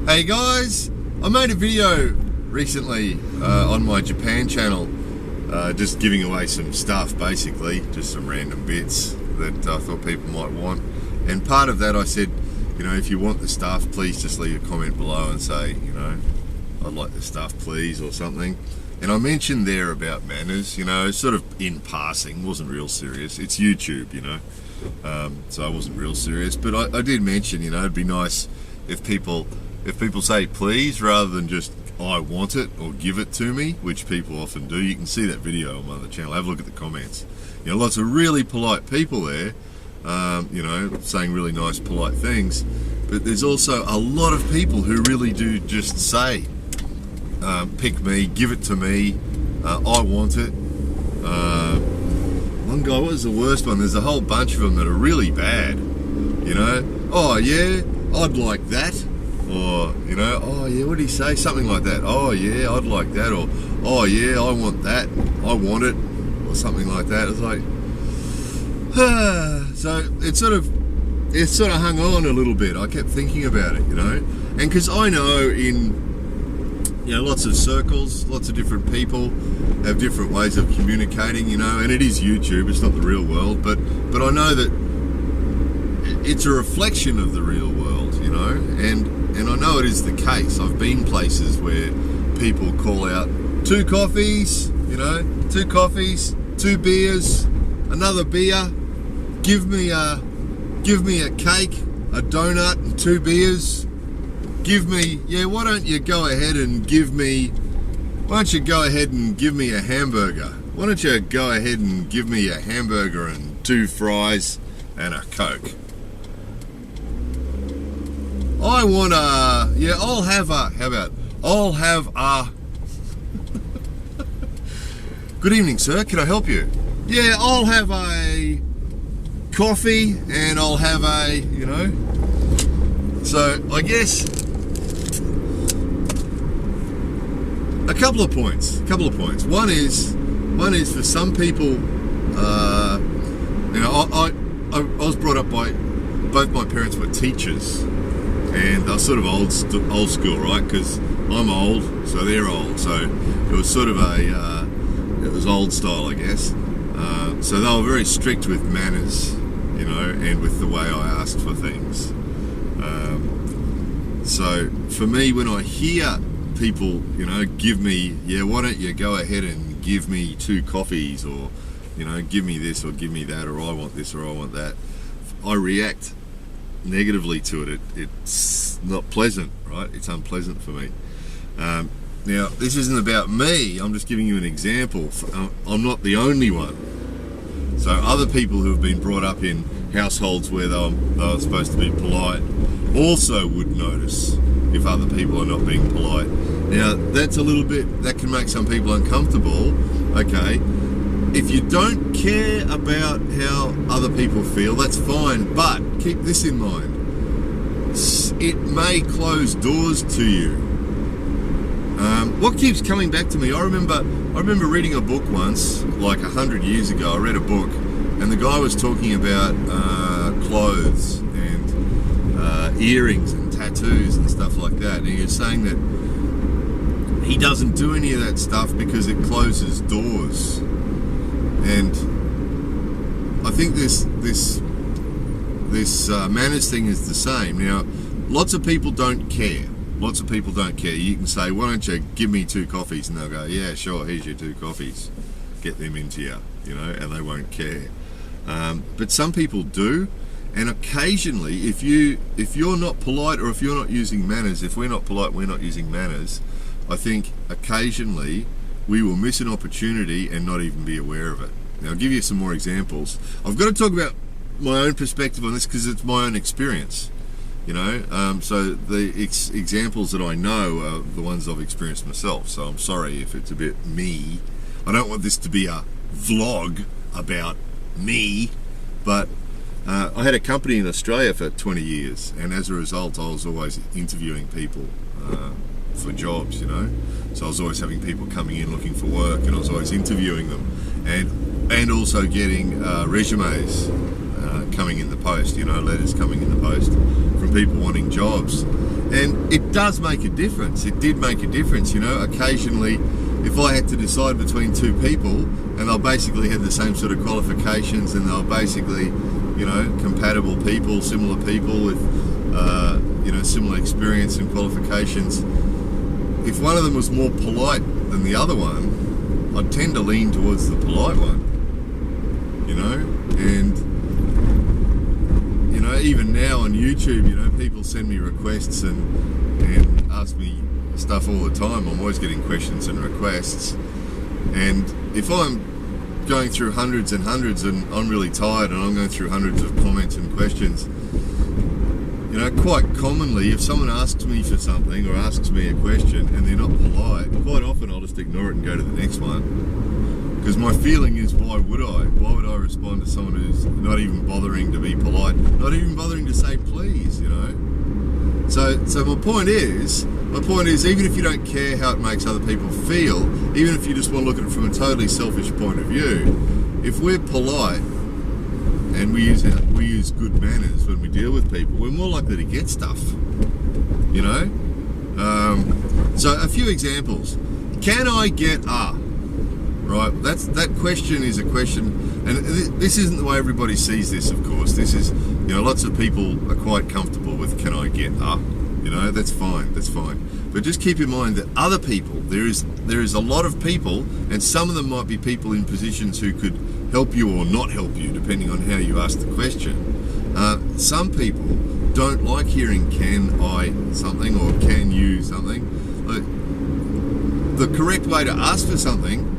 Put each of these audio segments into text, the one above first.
Hey guys, I made a video recently on my Japan channel just giving away some stuff, basically, just some random bits that I thought people might want. And part of that I said, you know, if you want the stuff, please just leave a comment below and say, you know, I'd like the stuff please or something. And I mentioned there about manners, you know, sort of in passing, wasn't real serious. It's YouTube, you know, so I wasn't real serious. But I did mention, you know, it'd be nice if people say please rather than just I want it or give it to me, which people often do. You can see that video on my other channel. Have a look at the comments. You know, lots of really polite people there, you know, saying really nice, polite things. But there's also a lot of people who really do just say, pick me, give it to me, I want it. One guy, what was the worst one? There's a whole bunch of them that are really bad, you know. Oh yeah, I'd like that. Or, you know, oh yeah, what did he say? Something like that. Oh yeah, I'd like that. Or, oh yeah, I want that. I want it. Or something like that. It's like, so it sort of hung on a little bit. I kept thinking about it, you know. And because I know in, you know, lots of circles, lots of different people have different ways of communicating, you know, and it is YouTube, it's not the real world, but I know that it's a reflection of the real world, you know, and I know it is the case. I've been places where people call out 2 coffees, you know, 2 coffees, 2 beers, another beer, give me a cake, a donut and 2 beers, give me, yeah, why don't you go ahead and give me a hamburger? Why don't you go ahead and give me a hamburger and 2 fries and a Coke? I want a, yeah, I'll have a good evening, sir, can I help you? Yeah, I'll have a coffee and I'll have a, you know. So I guess a couple of points. One is for some people, you know, I was brought up by, both my parents were teachers. And they're sort of old school, right? Because I'm old, so they're old. So it was sort of it was old style, I guess. So they were very strict with manners, you know, and with the way I asked for things. So for me, when I hear people, you know, give me, yeah, why don't you go ahead and give me 2 coffees, or, you know, give me this or give me that, or I want this or I want that, I react negatively to it. It's not pleasant, right? It's unpleasant for me. Now, this isn't about me. I'm just giving you an example. I'm not the only one. So other people who have been brought up in households where they're supposed to be polite also would notice if other people are not being polite. Now, that's a little bit, that can make some people uncomfortable. Okay, if you don't care about how other people feel, that's fine, but keep this in mind. It may close doors to you. What keeps coming back to me, I remember reading a book once, like 100 years ago. I read a book, and the guy was talking about clothes and earrings and tattoos and stuff like that. And he was saying that he doesn't do any of that stuff because it closes doors. And I think this manners thing is the same. Now, lots of people don't care. You can say, why don't you give me 2 coffees? And they'll go, yeah, sure, here's your 2 coffees. Get them into you, you know, and they won't care. But some people do. And occasionally, if you're not polite, or if you're not using manners, if we're not polite, we're not using manners, I think occasionally we will miss an opportunity and not even be aware of it. Now, I'll give you some more examples. I've got to talk about my own perspective on this because it's my own experience, you know. So the examples that I know are the ones I've experienced myself. So I'm sorry if it's a bit me. I don't want this to be a vlog about me, but I had a company in Australia for 20 years, and as a result, I was always interviewing people for jobs, you know. So I was always having people coming in looking for work, and I was always interviewing them, and also getting resumes, coming in the post, letters coming in the post from people wanting jobs. And it does make a difference. It did make a difference, occasionally if I had to decide between two people and they'll basically have the same sort of qualifications and they'll basically, compatible people, similar people with, similar experience and qualifications. If one of them was more polite than the other one, I'd tend to lean towards the polite one, and even now on YouTube, people send me requests and ask me stuff all the time. I'm always getting questions and requests, and if I'm going through hundreds and hundreds and I'm really tired and I'm going through hundreds of comments and questions, quite commonly if someone asks me for something or asks me a question and they're not polite, quite often I'll just ignore it and go to the next one, because my feeling is, why would I respond to someone who's not even bothering to be polite, not even bothering to say please, So my point is, even if you don't care how it makes other people feel, even if you just want to look at it from a totally selfish point of view, if we're polite and we use good manners when we deal with people, we're more likely to get stuff, So a few examples. Can I get a? Right, that question is a question, and this isn't the way everybody sees this, of course. This is, lots of people are quite comfortable with can I get a? That's fine. But just keep in mind that other people, there is a lot of people, and some of them might be people in positions who could help you or not help you, depending on how you ask the question. Some people don't like hearing can I something or can you something. The correct way to ask for something,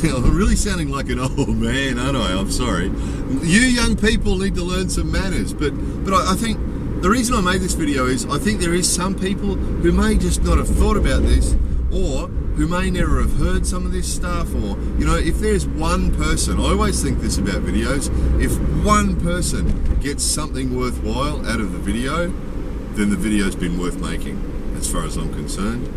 I'm really sounding like an old man, aren't I? I'm sorry. You young people need to learn some manners, but I think the reason I made this video is I think there is some people who may just not have thought about this, or who may never have heard some of this stuff, or, if there's one person, I always think this about videos, if one person gets something worthwhile out of the video, then the video's been worth making, as far as I'm concerned.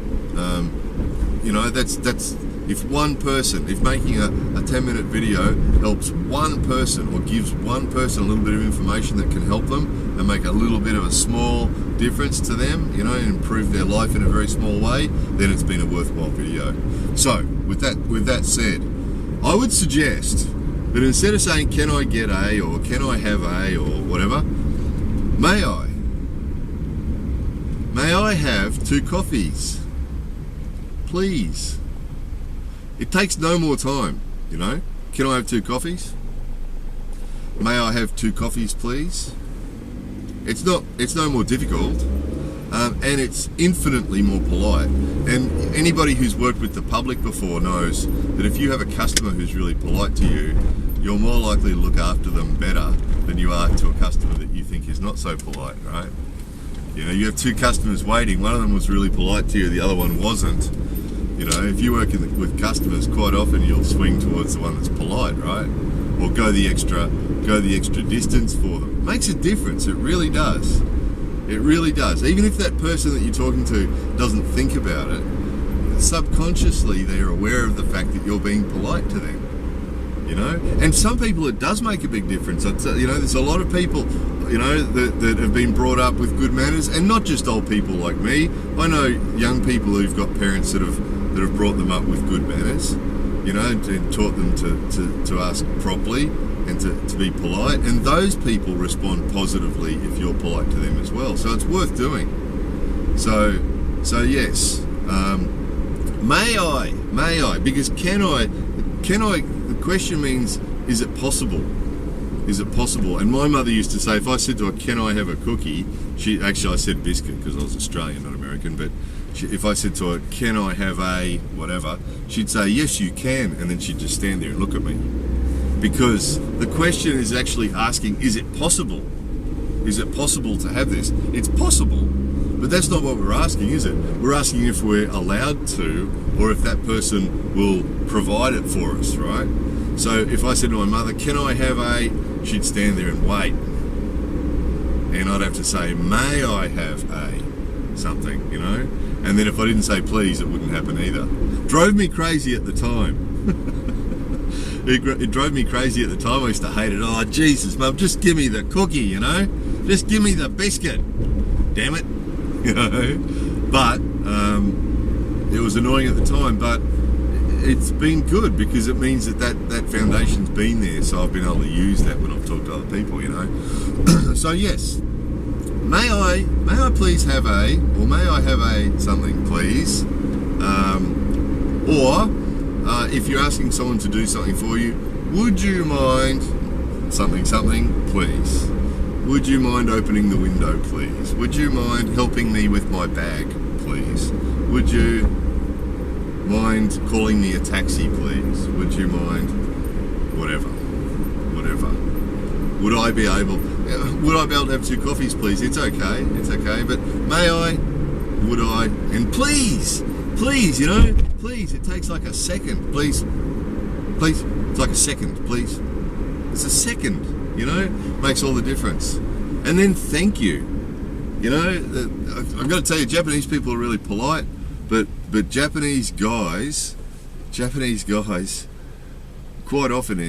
If making a 10-minute video helps one person or gives one person a little bit of information that can help them and make a little bit of a small difference to them, and improve their life in a very small way, then it's been a worthwhile video. So, with that said, I would suggest that instead of saying can I get a or can I have a or whatever, may I have 2 coffees, please? It takes no more time, Can I have 2 coffees? May I have 2 coffees, please? It's no more difficult, and it's infinitely more polite. And anybody who's worked with the public before knows that if you have a customer who's really polite to you, you're more likely to look after them better than you are to a customer that you think is not so polite, right? You have 2 customers waiting, one of them was really polite to you, the other one wasn't. If you work with customers, quite often you'll swing towards the one that's polite, right? Or go the extra distance for them. It makes a difference, it really does. It really does. Even if that person that you're talking to doesn't think about it, subconsciously they're aware of the fact that you're being polite to them. And some people it does make a big difference. There's a lot of people, that have been brought up with good manners, and not just old people like me. I know young people who've got parents that have brought them up with good manners, and taught them to ask properly and to be polite, and those people respond positively if you're polite to them as well. So it's worth doing. So yes, may I, because can I, the question means, is it possible? Is it possible? And my mother used to say, if I said to her, can I have a cookie? I said biscuit because I was Australian, not American, but if I said to her, can I have a whatever? She'd say, yes, you can. And then she'd just stand there and look at me. Because the question is actually asking, is it possible? Is it possible to have this? It's possible, but that's not what we're asking, is it? We're asking if we're allowed to, or if that person will provide it for us, right? So if I said to my mother, can I have a, she'd stand there and wait. And I'd have to say, may I have a something, And then if I didn't say please, it wouldn't happen either. Drove me crazy at the time. it drove me crazy at the time. I used to hate it. Oh, Jesus, Mum, just give me the cookie, you know? Just give me the biscuit. Damn it. You know? But it was annoying at the time, but it's been good because it means that foundation's been there, so I've been able to use that when I've talked to other people, you know? So yes, may I please have may I have something, please? Or if you're asking someone to do something for you, would you mind something, please? Would you mind opening the window, please? Would you mind helping me with my bag, please? Would you mind calling me a taxi, please? Would you mind whatever? Would I be able to have 2 coffees, please? It's okay, but may I, would I, and please, you know, please, it takes like a second, please, it's like a second, please. It's a second, you know, makes all the difference. And then thank you. You know, I've got to tell you, Japanese people are really polite, but Japanese guys, quite often,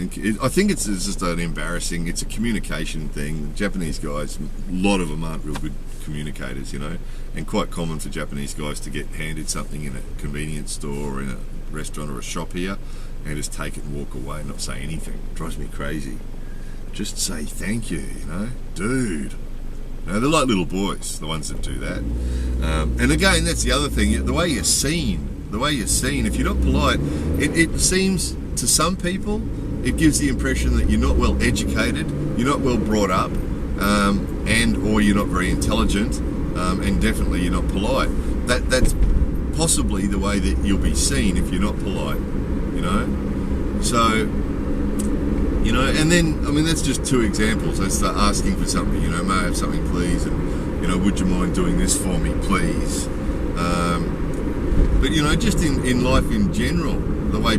I think it's just an embarrassing, it's a communication thing. Japanese guys, a lot of them aren't real good communicators, you know, and quite common for Japanese guys to get handed something in a convenience store or in a restaurant or a shop here and just take it and walk away and not say anything. It drives me crazy. Just say thank you, you know, dude. No, they're like little boys, the ones that do that. And again, that's the other thing, the way you're seen, if you're not polite, it seems to some people, it gives the impression that you're not well educated, you're not well brought up, or you're not very intelligent, and definitely you're not polite. That's possibly the way that you'll be seen if you're not polite, you know? So, you know, and then, I mean, that's just 2 examples. That's the asking for something, you know, may I have something, please, and, you know, would you mind doing this for me, please? But, you know, just in life in general, the way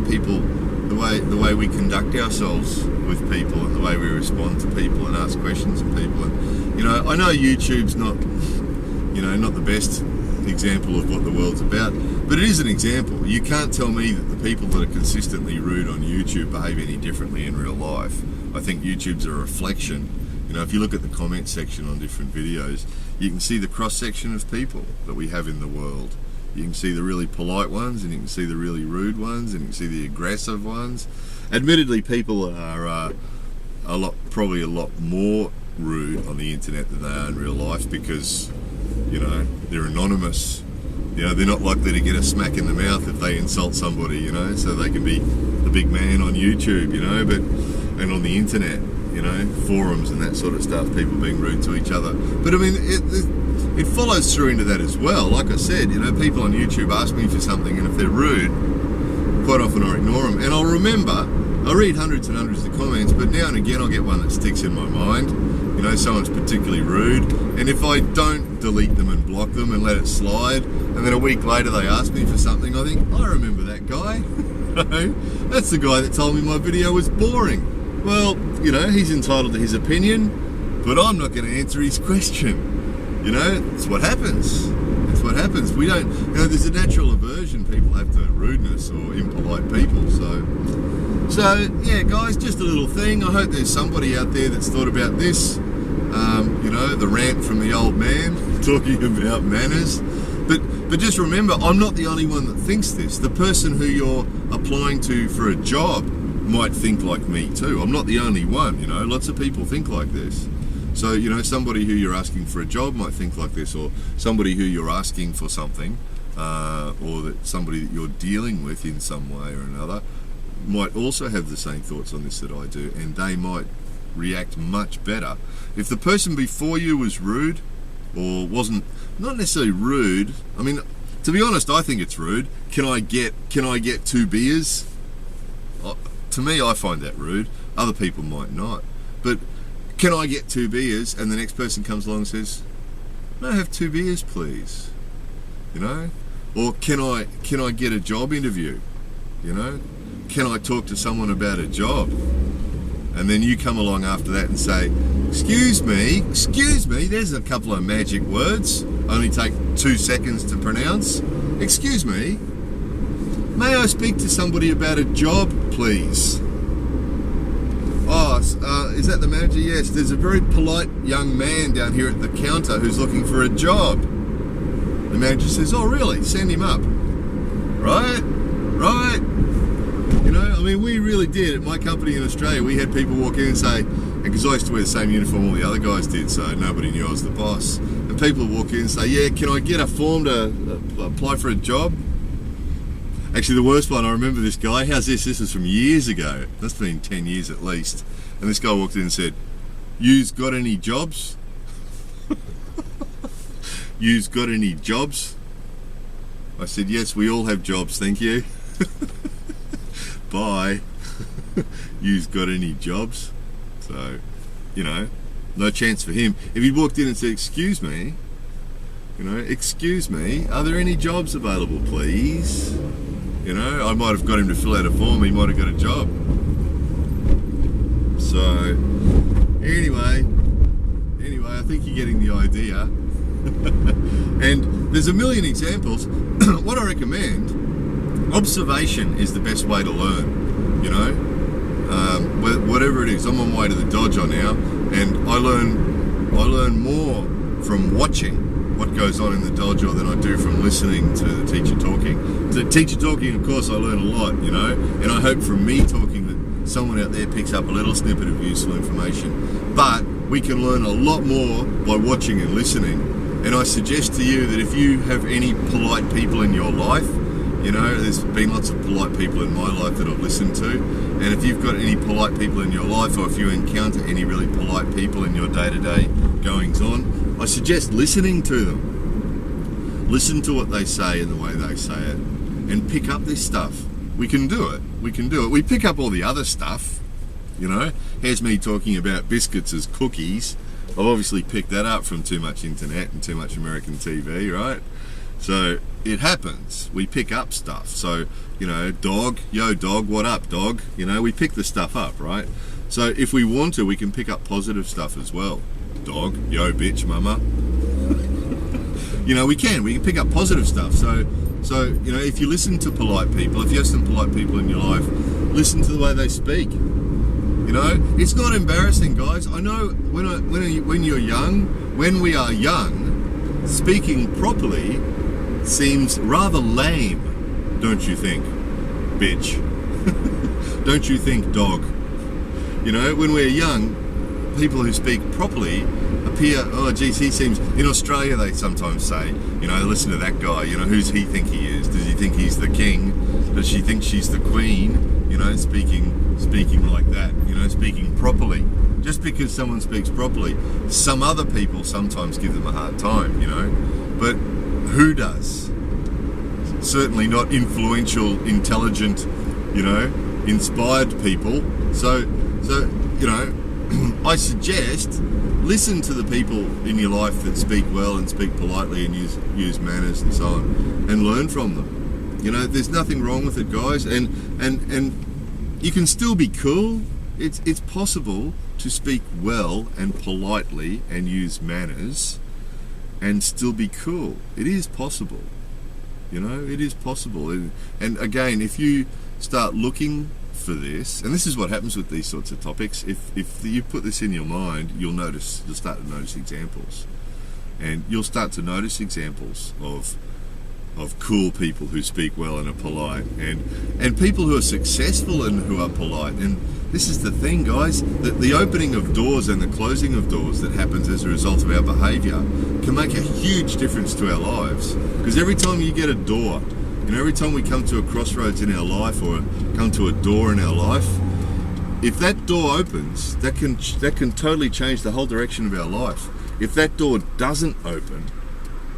we conduct ourselves with people and the way we respond to people and ask questions of people. And, you know, I know YouTube's not the best example of what the world's about, but it is an example. You can't tell me that the people that are consistently rude on YouTube behave any differently in real life. I think YouTube's a reflection. You know, if you look at the comment section on different videos, you can see the cross-section of people that we have in the world. You can see the really polite ones, and you can see the really rude ones, and you can see the aggressive ones. Admittedly, people are probably a lot more rude on the internet than they are in real life because, you know, they're anonymous. You know, they're not likely to get a smack in the mouth if they insult somebody, you know, so they can be the big man on YouTube, you know, and on the internet, you know, forums and that sort of stuff, people being rude to each other. But I mean, it follows through into that as well. Like I said, you know, people on YouTube ask me for something, and if they're rude, quite often I ignore them. And I'll read hundreds and hundreds of comments, but now and again I'll get one that sticks in my mind. You know, someone's particularly rude, and if I don't delete them and block them and let it slide, and then a week later they ask me for something, I think, I remember that guy. That's the guy that told me my video was boring. Well, you know, he's entitled to his opinion, but I'm not going to answer his question. You know, it's what happens. It's what happens. We don't, you know, there's a natural aversion people have to rudeness or impolite people. So yeah, guys, just a little thing. I hope there's somebody out there that's thought about this. You know, the rant from the old man talking about manners. But just remember, I'm not the only one that thinks this. The person who you're applying to for a job might think like me too. I'm not the only one, you know. Lots of people think like this. So, you know, somebody who you're asking for a job might think like this, or somebody who you're asking for something, or that somebody that you're dealing with in some way or another might also have the same thoughts on this that I do, and they might react much better. If the person before you was rude, or wasn't, not necessarily rude, I mean, to be honest, I think it's rude. Can I get 2 beers? To me, I find that rude. Other people might not. But can I get 2 beers? And the next person comes along and says, "No, have 2 beers, please." You know? Or can I get a job interview? You know? Can I talk to someone about a job? And then you come along after that and say, excuse me, there's a couple of magic words, only take 2 seconds to pronounce. Excuse me, may I speak to somebody about a job, please? boss. Is that the manager? Yes. There's a very polite young man down here at the counter who's looking for a job. The manager says, oh really? Send him up. Right? You know, I mean, we really did. At my company in Australia, we had people walk in and say, and because I used to wear the same uniform all the other guys did, so nobody knew I was the boss. And people would walk in and say, yeah, can I get a form to apply for a job? Actually, the worst one, I remember this guy. How's this? This is from years ago. Must have been 10 years at least. And this guy walked in and said, "You's got any jobs?" "You's got any jobs?" I said, "Yes, we all have jobs, thank you." Bye. "You's got any jobs?" So, you know, no chance for him. If he'd walked in and said, "Excuse me, you know, excuse me, are there any jobs available, please?" You know, I might have got him to fill out a form, he might have got a job. So, anyway, I think you're getting the idea. And there's a million examples. What I recommend, observation is the best way to learn, you know. Whatever it is, I'm on my way to the dojo now, and I learn more from watching what goes on in the dojo than I do from listening to the teacher talking. The teacher talking, of course, I learn a lot, you know, and I hope from me talking that someone out there picks up a little snippet of useful information. But we can learn a lot more by watching and listening. And I suggest to you that if you have any polite people in your life, you know, there's been lots of polite people in my life that I've listened to, and if you've got any polite people in your life, or if you encounter any really polite people in your day-to-day goings on, I suggest listening to them. Listen to what they say and the way they say it, and pick up this stuff. We can do it. We pick up all the other stuff, you know. Here's me talking about biscuits as cookies. I've obviously picked that up from too much internet and too much American TV, right? So it happens. We pick up stuff. So, you know, dog, yo dog, what up dog? You know, we pick the stuff up, right? So if we want to, we can pick up positive stuff as well. Dog, yo bitch, mama. You know, we can pick up positive stuff. So, you know, if you listen to polite people, if you have some polite people in your life, listen to the way they speak. You know, it's not embarrassing, guys. I know when you're young, when we are young, speaking properly seems rather lame, don't you think, bitch? Don't you think, dog? You know, when we're young, people who speak properly appear, oh geez, he seems, in Australia they sometimes say, you know, listen to that guy, you know, who's he think he is? Does he think he's the king? Does she think she's the queen? You know, speaking like that, you know, speaking properly. Just because someone speaks properly, some other people sometimes give them a hard time, you know, but who does? Certainly not influential, intelligent, you know, inspired people. So you know, I suggest listen to the people in your life that speak well and speak politely and use manners and so on, and learn from them. You know, there's nothing wrong with it, guys, and you can still be cool. It's possible to speak well and politely and use manners and still be cool. It is possible. You know, it is possible. And again, if you start looking for this, and this is what happens with these sorts of topics, if you put this in your mind, you'll start to notice examples. And you'll start to notice examples of cool people who speak well and are polite, and people who are successful and who are polite. And this is the thing, guys, that the opening of doors and the closing of doors that happens as a result of our behaviour can make a huge difference to our lives. Because every time you get a door, you know, every time we come to a crossroads in our life or come to a door in our life, if that door opens, that can totally change the whole direction of our life. If that door doesn't open,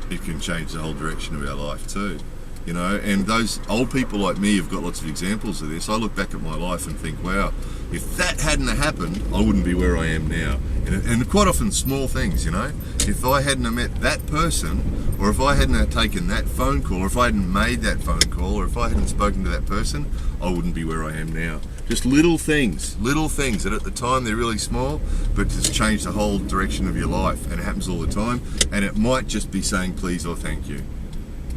it can change the whole direction of our life too, you know. And those old people like me have got lots of examples of this. I look back at my life and think, wow, if that hadn't happened, I wouldn't be where I am now. And quite often small things, you know. If I hadn't have met that person, or if I hadn't have taken that phone call, or if I hadn't made that phone call, or if I hadn't spoken to that person, I wouldn't be where I am now. Just little things that at the time they're really small, but just change the whole direction of your life. And it happens all the time. And it might just be saying please or thank you.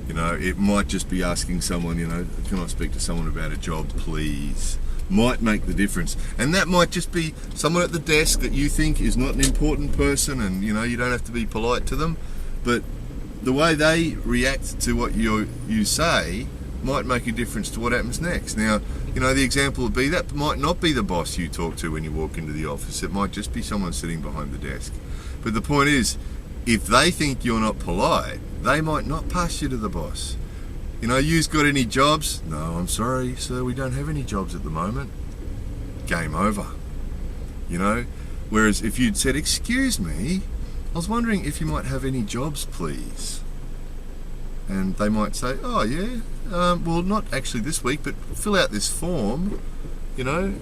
You know, it might just be asking someone, you know, can I speak to someone about a job, please? might make the difference. And that might just be someone at the desk that you think is not an important person, and you know, you don't have to be polite to them, but the way they react to what you say might make a difference to what happens next. Now, you know, the example would be that might not be the boss you talk to when you walk into the office. It might just be someone sitting behind the desk. But the point is, if they think you're not polite, they might not pass you to the boss. You know, you've got any jobs? No, I'm sorry, sir, we don't have any jobs at the moment. Game over. You know, whereas if you'd said, excuse me, I was wondering if you might have any jobs, please. And they might say, oh yeah, well, not actually this week, but fill out this form. You know,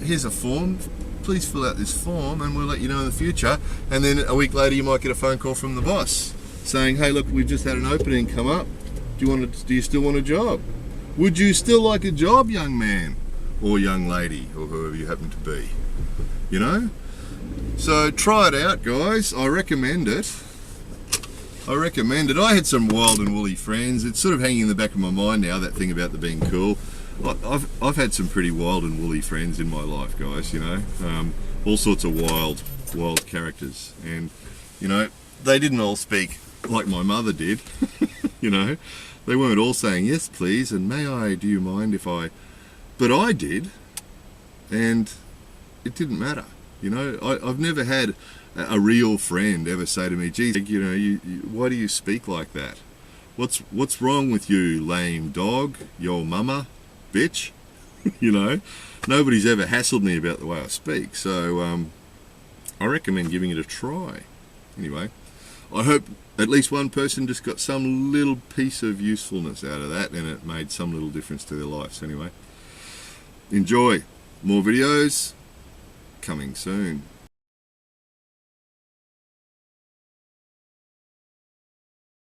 here's a form, please fill out this form and we'll let you know in the future. And then a week later you might get a phone call from the boss saying, hey look, we've just had an opening come up. Do you still want a job? Would you still like a job, young man or young lady, or whoever you happen to be? You know? So try it out, guys. I recommend it. I had some wild and woolly friends. It's sort of hanging in the back of my mind now, that thing about the being cool. I've had some pretty wild and woolly friends in my life, guys, you know. All sorts of wild characters. And, you know, they didn't all speak like my mother did. You know, they weren't all saying, yes, please, and may I, do you mind if I... But I did, and it didn't matter. You know, I've never had a real friend ever say to me, geez, you know, why do you speak like that? What's wrong with you, lame dog, your mama, bitch? You know, nobody's ever hassled me about the way I speak, so I recommend giving it a try. Anyway, I hope at least one person just got some little piece of usefulness out of that, and it made some little difference to their lives. Anyway, enjoy. More videos coming soon.